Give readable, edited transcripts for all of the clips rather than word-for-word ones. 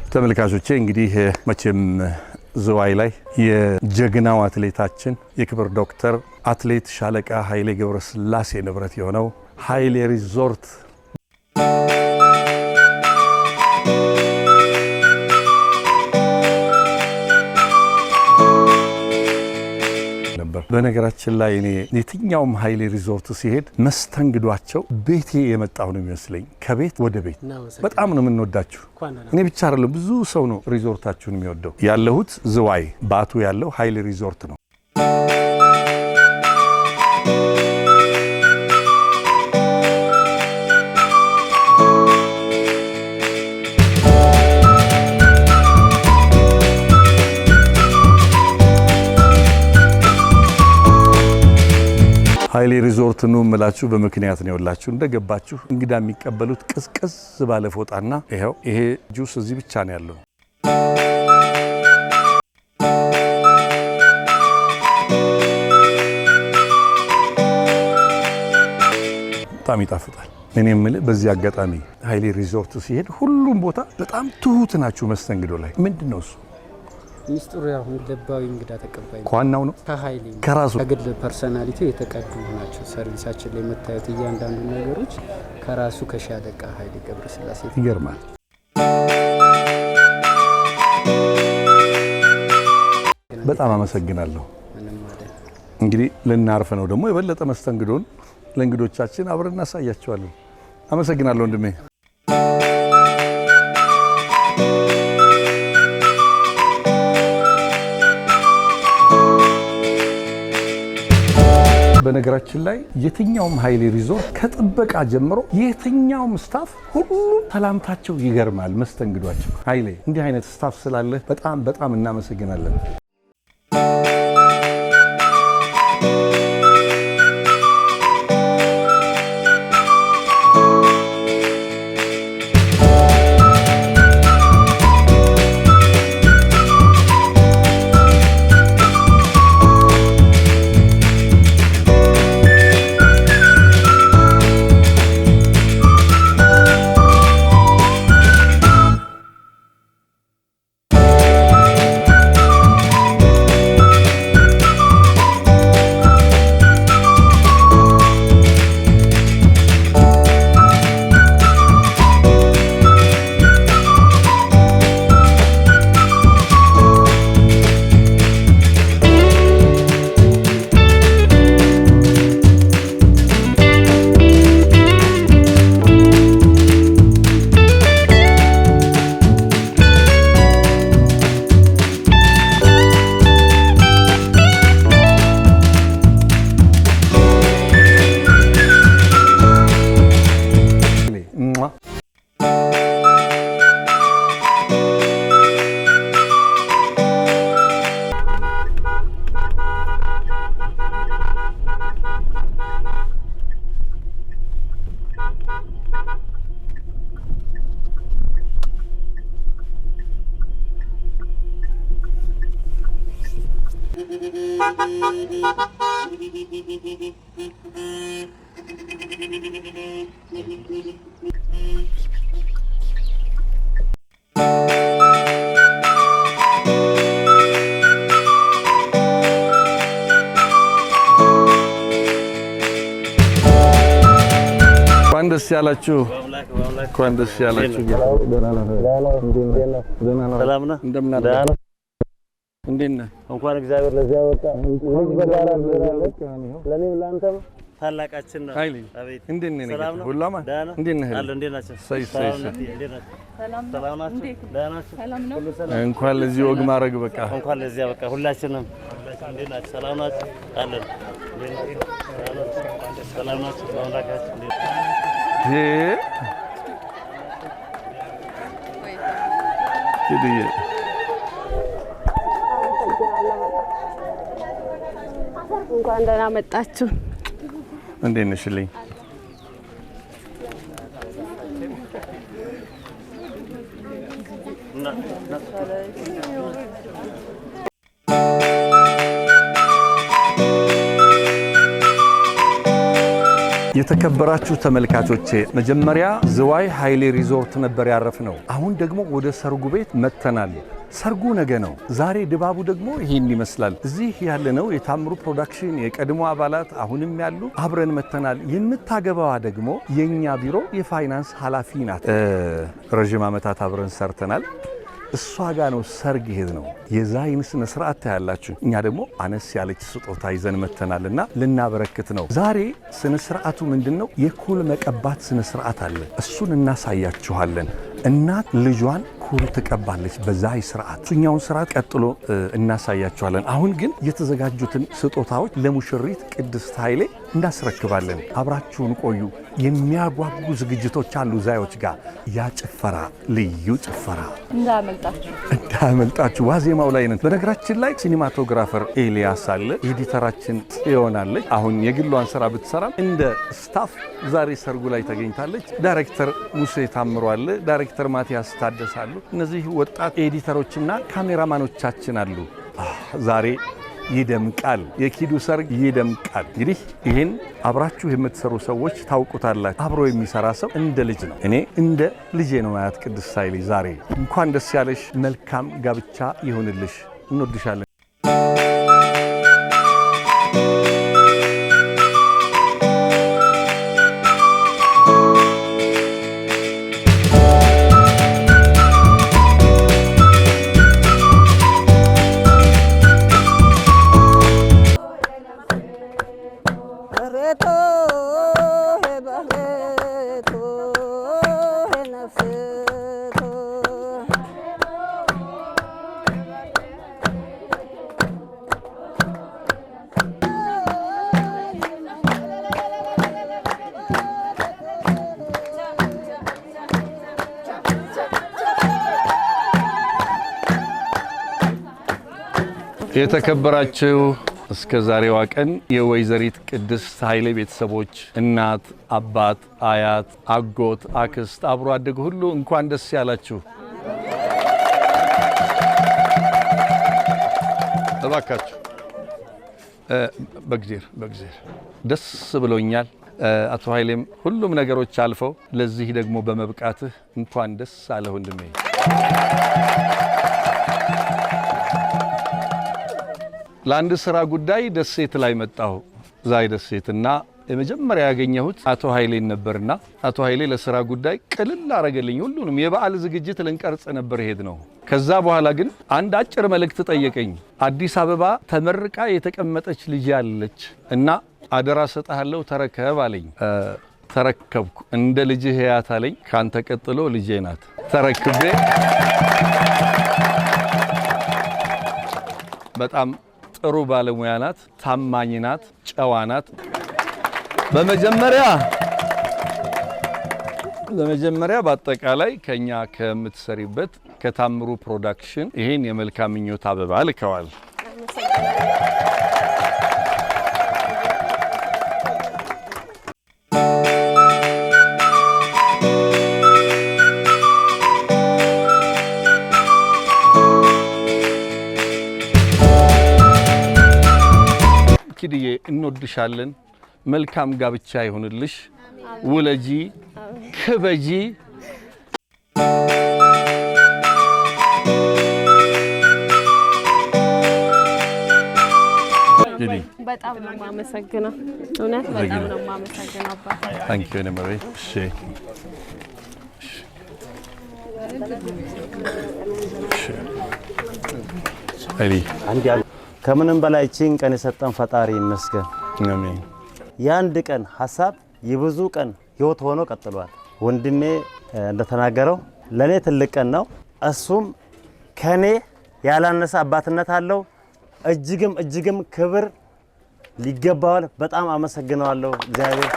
ተመልካቾቼ እንግዲህ መቼም ዝዋይ ላይ የጀግናው አትሌታችን የክብር ዶክተር አትሌት ሻለቃ ኃይሌ ገብረስላሴ ንብረት የሆነው ኃይሌ ሪዞርት በነገራችን ላይ እኔ የትኛውም ኃይሌ ሪዞርት ሲሄድ መስተንግዷቸው ቤቴ የመጣው ነው የሚመስለኝ። ከቤት ወደ ቤት በጣም ነው የምንወዳችሁ። እኔ ብቻ አይደለም ብዙ ሰው ነው ሪዞርታችሁን የሚወደው። ያለሁት ዝዋይ ባቱ ያለው ኃይሌ ሪዞርት ነው። ኃይሌ ሪዞርት ነው የምላችሁ በምክንያት ነው ያላችሁ። እንደገባችሁ እንግዳ የሚቀበሉት ቅዝቅዝ ባለ ፎጣና ይሄ ጁስ እዚህ ብቻ ነው ያለው። በጣም ይጣፍጣል። እኔ የምልህ በዚህ አጋጣሚ ኃይሌ ሪዞርት ሲሄድ ሁሉም ቦታ በጣም ትሁት ናችሁ መስተንግዶ ላይ። ምንድነው እሱ ሚስጥሩ? ያው ልባዊ እንግዳ ተቀባይ ዋናው ነው። ከኃይሌ ከራሱ ከግል ፐርሰናሊቲ የተቀዱ ናቸው። ሰርቪሳችን ላይ የምታዩት እያንዳንዱ ነገሮች ከራሱ ከሻለቃ ኃይሌ ገብረስላሴ። ይገርማል። በጣም አመሰግናለሁ። እንግዲህ ልናርፍ ነው ደግሞ የበለጠ መስተንግዶን ለእንግዶቻችን አብረን እናሳያቸዋለን። አመሰግናለሁ ወንድሜ። በነገራችን ላይ የትኛውም ኃይሌ ሪዞርት ከጥበቃ ጀምሮ የትኛውም ስታፍ ሁሉም ሰላምታቸው ይገርማል። መስተንግዷቸው ኃይሌ እንዲህ አይነት ስታፍ ስላለ በጣም እናመሰግናለን። ደስ ያላችሁ እንኳን ደስ ያላችሁ። ሰላም ነህ? እንደምን አደረህ? እንዴት ነህ? እንኳን እግዚአብሔር ለዚህ ያወጣ ለኔም ላንተም ታላቃችን ነው። ኃይሌ አቤት እንዴት ነህ? ሰላም ነው? ሁላማ እንዴት ነህ? አለ እንዴት ናችሁ? ሰላም ናችሁ? ሰላም ናችሁ? ደህና ናችሁ? ሰላም ነው። እንኳን ለዚህ ወግ ማድረግ በቃ እንኳን ለዚህ ያበቃ። ሁላችንም እንዴት ናችሁ? ሰላም ናችሁ? አለን ሰላም ናችሁ? በአምላካችን እንኳን ደህና መጣችሁ። እንዴት ነሽልኝ? የተከበራችሁ ተመልካቾቼ መጀመሪያ ዝዋይ ኃይሌ ሪዞርት ነበር ያረፍነው። አሁን ደግሞ ወደ ሰርጉ ቤት መጥተናል። ሰርጉ ነገ ነው። ዛሬ ድባቡ ደግሞ ይሄን ይመስላል። እዚህ ያለነው የታምሩ ፕሮዳክሽን የቀድሞ አባላት አሁንም ያሉ አብረን መጥተናል። የምታገባዋ ደግሞ የኛ ቢሮ የፋይናንስ ኃላፊ ናት። ረጅም ዓመታት አብረን ሰርተናል። እሷ ጋር ነው ሰርግ ይሄድ ነው። የዛይን ስነ ስርዓት ታያላችሁ። እኛ ደግሞ አነስ ያለች ስጦታ ይዘን መተናልና ልናበረክት ነው። ዛሬ ስነ ስርዓቱ ምንድነው? የኩል መቀባት ስነ ስርዓት አለ። እሱን እናሳያችኋለን። እናት ልጇን ኩል ትቀባለች በዛይ ስርዓት። እሱኛውን ስርዓት ቀጥሎ እናሳያችኋለን። አሁን ግን የተዘጋጁትን ስጦታዎች ለሙሽሪት ቅድስት ኃይሌ እናስረክባለን። አብራችሁን ቆዩ። የሚያጓጉ ዝግጅቶች አሉ ዛዮች ጋር። ያ ጭፈራ ልዩ ጭፈራ እንዳያመልጣችሁ። ዋዜማው ላይ ነን። በነገራችን ላይ ሲኒማቶግራፈር ኤልያስ አለ፣ ኤዲተራችን ጽዮን አለች። አሁን የግሏን ስራ ብትሰራም እንደ ስታፍ ዛሬ ሰርጉ ላይ ተገኝታለች። ዳይሬክተር ሙሴ ታምሮ አለ፣ ዳይሬክተር ማቲያስ ታደሳሉ። እነዚህ ወጣት ኤዲተሮችና ካሜራማኖቻችን አሉ። ዛሬ ይደምቃል። የኪዱ ሰርግ ይደምቃል። እንግዲህ ይህን አብራችሁ የምትሰሩ ሰዎች ታውቁታላችሁ። አብሮ የሚሰራ ሰው እንደ ልጅ ነው። እኔ እንደ ልጄ ነው ማያት ቅድስት ኃይሌ። ዛሬ እንኳን ደስ ያለሽ፣ መልካም ጋብቻ ይሁንልሽ። እንወድሻለን። የተከበራችሁ እስከ ዛሬዋ ቀን የወይዘሪት ቅድስት ኃይሌ ቤተሰቦች እናት፣ አባት፣ አያት፣ አጎት፣ አክስት፣ አብሮ አደግ ሁሉ እንኳን ደስ ያላችሁ። እባካችሁ በእግዚአብሔር ደስ ብሎኛል። አቶ ኃይሌም ሁሉም ነገሮች አልፈው ለዚህ ደግሞ በመብቃትህ እንኳን ደስ አለ ወንድሜ። ለአንድ ስራ ጉዳይ ደሴት ላይ መጣሁ። ዛይ ደሴትና የመጀመሪያ ያገኘሁት አቶ ኃይሌን ነበርና አቶ ኃይሌ ለስራ ጉዳይ ቅልል አረገልኝ። ሁሉንም የበዓል ዝግጅት ልንቀርጽ ነበር ሄድ ነው። ከዛ በኋላ ግን አንድ አጭር መልእክት ጠየቀኝ። አዲስ አበባ ተመርቃ የተቀመጠች ልጅ ያለች እና አደራ ሰጣለሁ ተረከብ አለኝ። ተረከብኩ። እንደ ልጅህ ያት አለኝ። ካንተ ቀጥሎ ልጄ ናት። ተረክቤ በጣም ጥሩ ባለሙያ ናት፣ ታማኝ ናት፣ ጨዋ ናት። በመጀመሪያ በአጠቃላይ ከኛ ከምትሰሪበት ከታምሩ ፕሮዳክሽን ይሄን የመልካም ምኞት አበባ ልከዋል። ኪድዬ እንወድሻለን። መልካም ጋብቻ ይሁንልሽ። ውለጂ፣ ክበጂ። በጣም ነው የማመሰግነው። እውነት በጣም ነው የማመሰግነው አባት። ታንኪ ዩ ነመሬ። እሺ ከምንም በላይ እቺን ቀን የሰጠን ፈጣሪ ይመስገን። አሜን። የአንድ ቀን ሀሳብ የብዙ ቀን ህይወት ሆኖ ቀጥሏል። ወንድሜ እንደተናገረው ለኔ ትልቅ ቀን ነው። እሱም ከኔ ያላነሰ አባትነት አለው። እጅግም ክብር ሊገባዋል። በጣም አመሰግነዋለሁ። እግዚአብሔር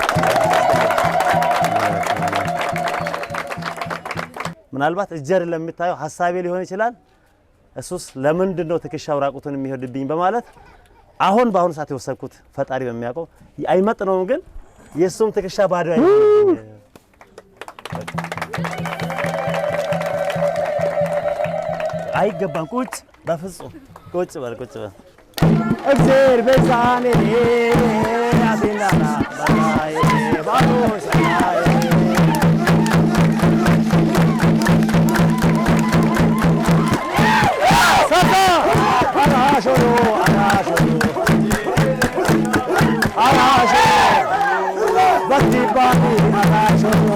ምናልባት እጀር ለሚታየው ሀሳቤ ሊሆን ይችላል። እሱስ ለምንድን ነው ትከሻው ራቁቱን የሚሄድብኝ በማለት በአሁኑ ሰዓት የወሰድኩት ፈጣሪ በሚያውቀው አይመጥነውም፣ ግን የሱም ትከሻ ባዶ አይገባም። ቁጭ በፍጹም ቁጭ በል እግዜር በዛኔ አቤናና ባይ ባሎ ሰናይ ሰፋ አራሾሎ አራሾሎ በቲባኒ አራሾሎ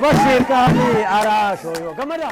በሽርካኒ አራሾሎ ገመዳ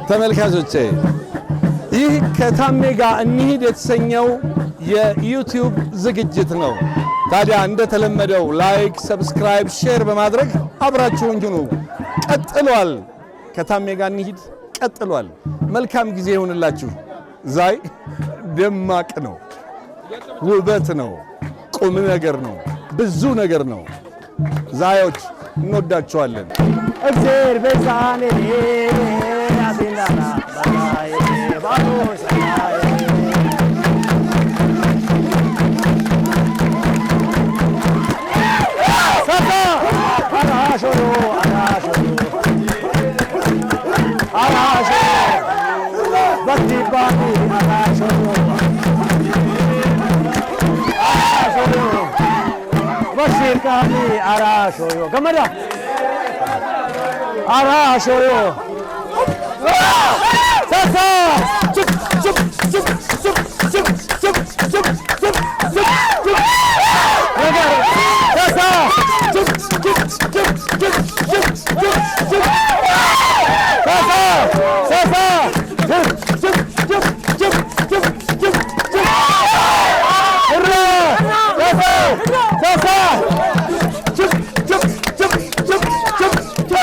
ተመልካቾቼ ይህ ከታሜ ጋር እንሂድ የተሰኘው የዩቲዩብ ዝግጅት ነው። ታዲያ እንደተለመደው ላይክ፣ ሰብስክራይብ፣ ሼር በማድረግ አብራችሁን ሁኑ። ቀጥሏል። ከታሜ ጋር እንሂድ ቀጥሏል። መልካም ጊዜ ይሁንላችሁ። ዛይ ደማቅ ነው፣ ውበት ነው፣ ቁም ነገር ነው፣ ብዙ ነገር ነው። ዛዮች እንወዳችኋለን። እግዜር በዛኔ አቤናና ባይ ባሎ ሰናይ ሰፋ አራሾሎ በቲባኒ አራሾሎ በሽርካኒ አራሾሎ ገመዳ አራሾሎ ሰፋ ጭብ ጭብ ጭብ ጭብ ጭብ ጭብ ጭብ ጭብ ጭብ ነገር ሰፋ ጭብ ጭብ ጭብ ጭብ ጭብ ጭብ ጭብ ሰፋ ሰፋ ጭብ ጭብ ጭብ ጭብ ጭብ ጭብ ጭብ እራ ሰፋ ሰፋ ጭብ ጭብ ጭብ ጭብ ጭብ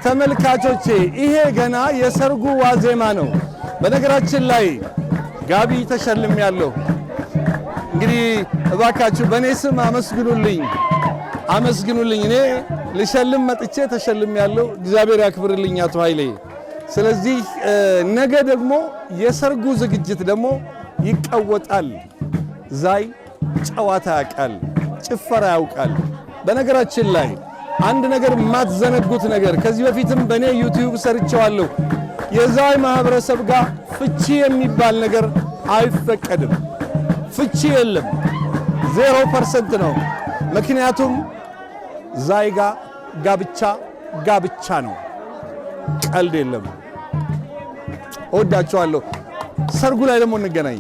ተመልካቾቼ ይሄ ገና የሰርጉ ዋዜማ ነው። በነገራችን ላይ ጋቢ ተሸልሜያለሁ። እንግዲህ እባካችሁ በእኔ ስም አመስግኑልኝ። እኔ ልሸልም መጥቼ ተሸልሜያለሁ። እግዚአብሔር ያክብርልኝ አቶ ኃይሌ። ስለዚህ ነገ ደግሞ የሰርጉ ዝግጅት ደግሞ ይቀወጣል። ዛይ ጨዋታ ያውቃል፣ ጭፈራ ያውቃል። በነገራችን ላይ አንድ ነገር የማትዘነጉት ነገር ከዚህ በፊትም በእኔ ዩቲዩብ ሰርቼዋለሁ። የዛይ ማህበረሰብ ጋር ፍቺ የሚባል ነገር አይፈቀድም። ፍቺ የለም፣ 0% ነው። ምክንያቱም ዛይ ጋር ጋብቻ ነው፣ ቀልድ የለም። እወዳቸዋለሁ። ሰርጉ ላይ ደግሞ እንገናኝ።